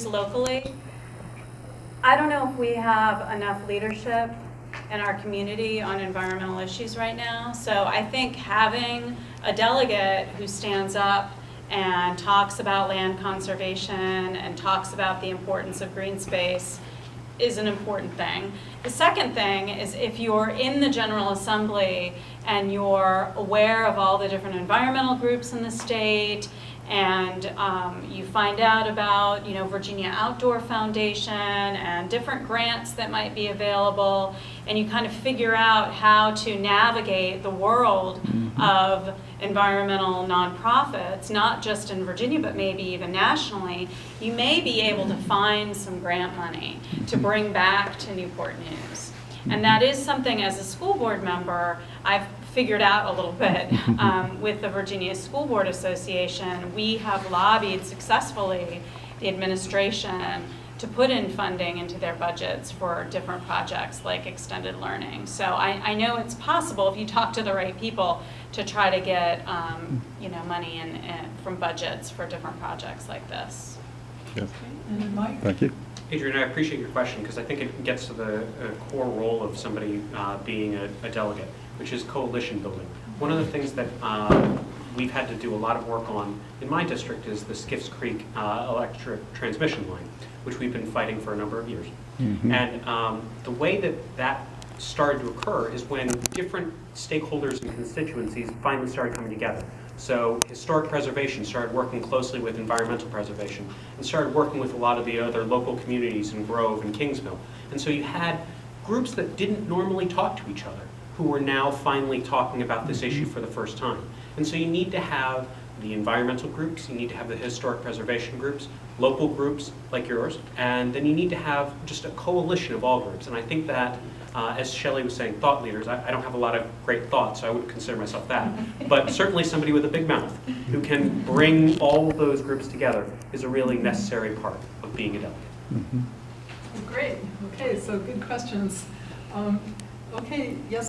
locally. I don't know if we have enough leadership in our community on environmental issues right now. So I think having a delegate who stands up and talks about land conservation and talks about the importance of green space is an important thing. The second thing is if you're in the General Assembly and you're aware of all the different environmental groups in the state, and you find out about, Virginia Outdoor Foundation and different grants that might be available, and you kind of figure out how to navigate the world of environmental nonprofits, not just in Virginia, but maybe even nationally, you may be able to find some grant money to bring back to Newport News. And that is something, as a school board member, I've figured out a little bit. With the Virginia School Board Association, we have lobbied successfully the administration to put in funding into their budgets for different projects like extended learning. So I know it's possible, if you talk to the right people, to try to get money from budgets for different projects like this. Yes. And Mike? Thank you. Adrian, I appreciate your question because I think it gets to the core role of somebody being a delegate, which is coalition building. One of the things that we've had to do a lot of work on in my district is the Skiffs Creek electric transmission line, which we've been fighting for a number of years. And the way that started to occur is when different stakeholders and constituencies finally started coming together. So historic preservation started working closely with environmental preservation and started working with a lot of the other local communities in Grove and Kingsville. And so you had groups that didn't normally talk to each other who were now finally talking about this issue for the first time. And so you need to have the environmental groups, you need to have the historic preservation groups, local groups like yours, and then you need to have just a coalition of all groups. And I think that, as Shelley was saying, thought leaders, I don't have a lot of great thoughts, so I wouldn't consider myself that, but certainly somebody with a big mouth who can bring all of those groups together is a really necessary part of being a delegate. Great. Okay, so good questions. Okay, yes.